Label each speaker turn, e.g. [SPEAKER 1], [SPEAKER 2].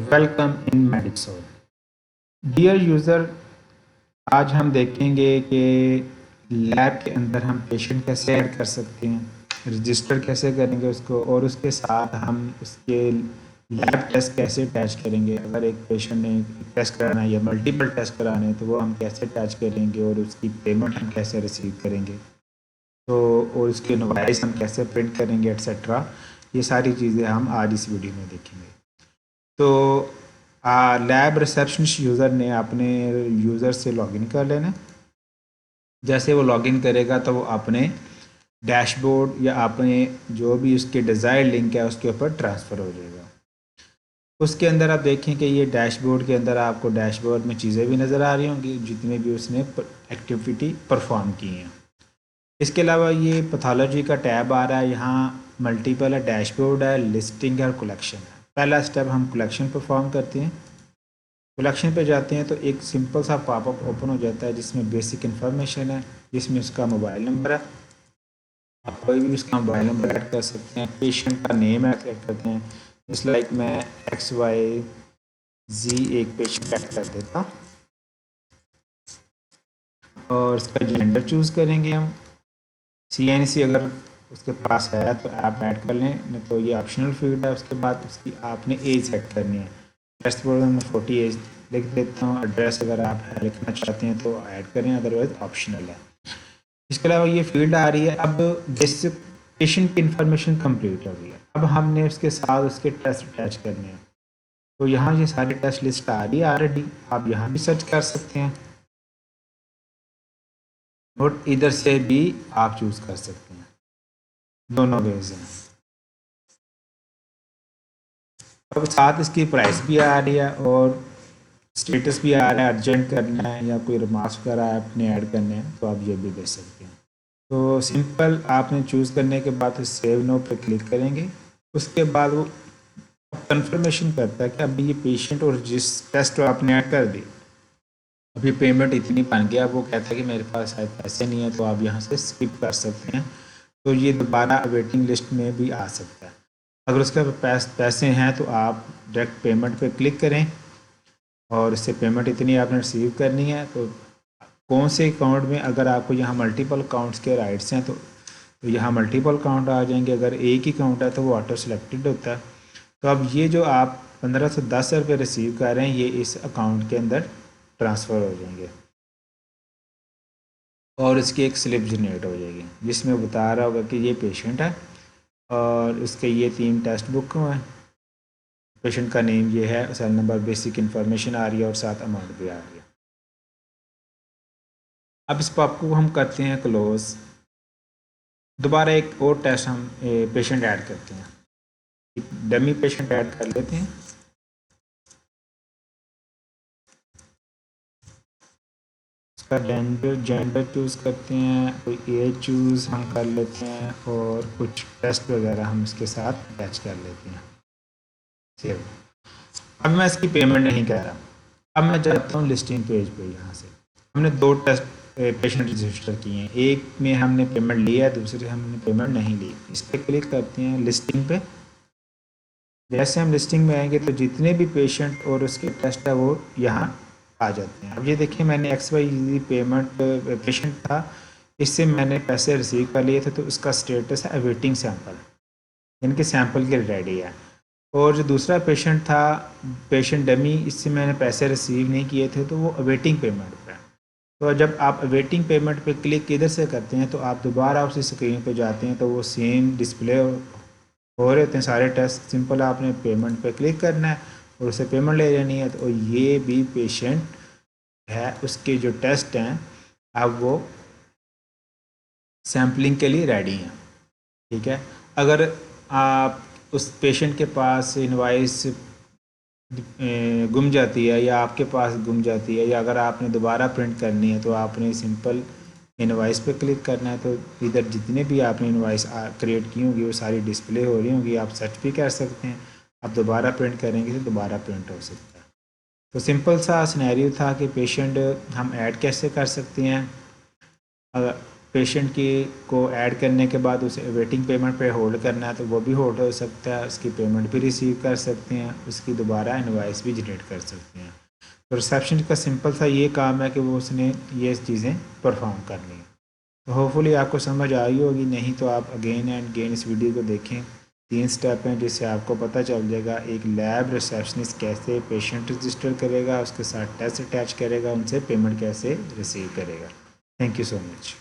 [SPEAKER 1] Welcome in میڈیسول dear user. آج ہم دیکھیں گے کہ لیب کے اندر ہم پیشنٹ کیسے ایڈ کر سکتے ہیں، رجسٹر کیسے کریں گے اس کو، اور اس کے ساتھ ہم اس کے لیب ٹیسٹ کیسے اٹیچ کریں گے. اگر ایک پیشنٹ نے ٹیسٹ کرانا ہے یا ملٹیپل ٹیسٹ کرانے ہیں تو وہ ہم کیسے اٹیچ کریں گے، اور اس کی پیمنٹ ہم کیسے ریسیو کریں گے، تو اور اس کے انوائس ہم کیسے پرنٹ کریں گے ایٹسیٹرا. یہ ساری چیزیں ہم آج اس ویڈیو میں دیکھیں گے. تو لیب ریسیپشنسٹ یوزر نے اپنے یوزر سے لاگ ان کر لینا. جیسے وہ لاگ ان کرے گا تو وہ اپنے ڈیش بورڈ یا اپنے جو بھی اس کے ڈیزائر لنک ہے اس کے اوپر ٹرانسفر ہو جائے گا. اس کے اندر آپ دیکھیں کہ یہ ڈیش بورڈ کے اندر آپ کو ڈیش بورڈ میں چیزیں بھی نظر آ رہی ہوں گی جتنے بھی اس نے ایکٹیویٹی پرفارم کی ہیں. اس کے علاوہ یہ پیتھولوجی کا ٹیب آ رہا ہے، یہاں ملٹیپل ہے، ڈیش بورڈ ہے، لسٹنگ ہے اور کلیکشن ہے. پہلا اسٹیپ ہم کلیکشن پرفارم کرتے ہیں. کلیکشن پہ جاتے ہیں تو ایک سمپل سا پاپ اپ اوپن ہو جاتا ہے جس میں بیسک انفارمیشن ہے، جس میں اس کا موبائل نمبر ہے. آپ کوئی بھی اس کا موبائل نمبر ایڈ کر سکتے ہیں. پیشنٹ کا نیم ایڈ کرتے ہیں، جس لائک میں XYZ ایک پیشنٹ ایڈ کر دیتا ہوں، اور اس کا جینڈر چوز کریں گے ہم. CNC اگر اس کے پاس ہے تو آپ ایڈ کر لیں، نہیں تو یہ آپشنل فیلڈ ہے. اس کے بعد اس کی آپ نے ایج سیٹ کرنی ہے. ٹیسٹ پروگرام میں 40 ایج لکھ دیتا ہوں. ایڈریس اگر آپ لکھنا چاہتے ہیں تو ایڈ کریں، ادروائز آپشنل ہے. اس کے علاوہ یہ فیلڈ آ رہی ہے. اب جس پیشنٹ کی انفارمیشن کمپلیٹ ہو گئی ہے، اب ہم نے اس کے ساتھ اس کے ٹیسٹ اٹیچ کرنے ہیں. تو یہاں یہ ساری ٹیسٹ لسٹ آ رہی ہے آلریڈی، آپ یہاں بھی سرچ کر سکتے ہیں اور ادھر سے بھی آپ چوز کر سکتے ہیں. دونوں ویز ہیں. اب ساتھ اس کی پرائس بھی آ رہی ہے اور اسٹیٹس بھی آ رہا ہے. ارجنٹ کرنا ہے یا کوئی ریمارکس وغیرہ آپ نے ایڈ کرنے ہیں تو آپ یہ بھی دے سکتے ہیں. تو سمپل آپ نے چوز کرنے کے بعد سیو نو پہ کلک کریں گے. اس کے بعد وہ کنفرمیشن کرتا ہے کہ ابھی یہ پیشنٹ اور جس ٹیسٹ آپ نے ایڈ کر دی ابھی پیمنٹ اتنی بن گیا. وہ کہتا ہے کہ میرے پاس شاید پیسے نہیں ہیں، تو آپ یہاں سے اسکپ کر سکتے ہیں. تو یہ دوبارہ ویٹنگ لسٹ میں بھی آ سکتا ہے. اگر اس کے پیسے ہیں تو آپ ڈائریکٹ پیمنٹ پہ کلک کریں، اور اس سے پیمنٹ اتنی آپ نے ریسیو کرنی ہے. تو کون سے اکاؤنٹ میں، اگر آپ کو یہاں ملٹیپل اکاؤنٹس کے رائٹس ہیں تو یہاں ملٹیپل اکاؤنٹ آ جائیں گے. اگر ایک ہی اکاؤنٹ ہے تو وہ آٹو سلیکٹڈ ہوتا ہے. تو اب یہ جو آپ 1510 روپے ریسیو کر رہے ہیں یہ اس اکاؤنٹ کے اندر ٹرانسفر ہو جائیں گے، اور اس کی ایک سلپ جنریٹ ہو جائے گی جس میں بتا رہا ہوگا کہ یہ پیشنٹ ہے اور اس کے یہ 3 ٹیسٹ بک ہوئے ہیں. پیشنٹ کا نیم یہ ہے، سیل نمبر، بیسک انفارمیشن آ رہی ہے اور ساتھ اماؤنٹ بھی آ رہی ہے. اب اس پاپ کو ہم کرتے ہیں کلوز. دوبارہ ایک اور ٹیسٹ ہم پیشنٹ ایڈ کرتے ہیں. ڈمی پیشنٹ ایڈ کر لیتے ہیں. اس کا جینڈر چوز کرتے ہیں، کوئی ایج چوز ہم کر لیتے ہیں، اور کچھ ٹیسٹ وغیرہ ہم اس کے ساتھ اٹیچ کر لیتے ہیں. سیو. اب میں اس کی پیمنٹ نہیں کہہ رہا. اب میں جاتا ہوں لسٹنگ پیج پہ. یہاں سے ہم نے 2 ٹیسٹ پیشنٹ رجسٹر کیے ہیں. ایک میں ہم نے پیمنٹ لی ہے، دوسرے ہم نے پیمنٹ نہیں لی. اس پہ کلک کرتے ہیں لسٹنگ پہ. جیسے ہم لسٹنگ میں آئیں گے تو جتنے بھی پیشنٹ اور اس کے ٹیسٹ ہے وہ یہاں آ جاتے ہیں. اب یہ دیکھیں میں نے XYZ پیمنٹ پیشنٹ تھا، اس سے میں نے پیسے ریسیو کر لیے تھے، تو اس کا اسٹیٹس ہے اویٹنگ سیمپل، ان کے سیمپل کے ریڈی ہے. اور جو دوسرا پیشنٹ تھا، پیشنٹ ڈمی، اس سے میں نے پیسے ریسیو نہیں کیے تھے، تو وہ اویٹنگ پیمنٹ پہ. تو جب آپ اویٹنگ پیمنٹ پہ کلک ادھر سے کرتے ہیں تو آپ دوبارہ اسی اسکرین پہ جاتے ہیں تو وہ سیم ڈسپلے ہو رہے ہوتے ہیں سارے ٹیسٹ. سمپل آپ نے پیمنٹ پہ کلک کرنا ہے اور اسے پیمنٹ لے لینی ہے. تو یہ بھی پیشنٹ ہے، اس کے جو ٹیسٹ ہیں اب وہ سیمپلنگ کے لیے ریڈی ہیں. ٹھیک ہے. اگر آپ اس پیشنٹ کے پاس انوائس گم جاتی ہے یا آپ کے پاس گم جاتی ہے، یا اگر آپ نے دوبارہ پرنٹ کرنی ہے، تو آپ نے سمپل انوائس پہ کلک کرنا ہے. تو ادھر جتنے بھی آپ نے انوائس کریٹ کی ہوں گی وہ ساری ڈسپلے ہو رہی ہوں گی. آپ سرچ بھی کر سکتے ہیں. آپ دوبارہ پرنٹ کریں گے تو دوبارہ پرنٹ ہو سکتا ہے. تو سمپل سا سینیریو تھا کہ پیشنٹ ہم ایڈ کیسے کر سکتے ہیں. پیشنٹ کی کو ایڈ کرنے کے بعد اسے ویٹنگ پیمنٹ پہ ہولڈ کرنا ہے تو وہ بھی ہولڈ ہو سکتا ہے، اس کی پیمنٹ بھی ریسیو کر سکتے ہیں، اس کی دوبارہ انوائس بھی جنریٹ کر سکتے ہیں۔ تو ریسیپشن کا سمپل سا یہ کام ہے کہ وہ اس نے یہ چیزیں پرفارم کرنی ہیں۔ تو ہوپ فلی آپ کو سمجھ آئی ہوگی، نہیں تو آپ اگین اینڈ اگین اس ویڈیو کو دیکھیں۔ 3 سٹیپ ہیں جس سے آپ کو پتہ چل جائے گا ایک لیب ریسیپشنسٹ کیسے پیشنٹ رجسٹر کرے گا، اس کے ساتھ ٹیسٹ اٹیچ کرے گا، ان سے پیمنٹ کیسے ریسیو کرے گا۔ Thank you so much.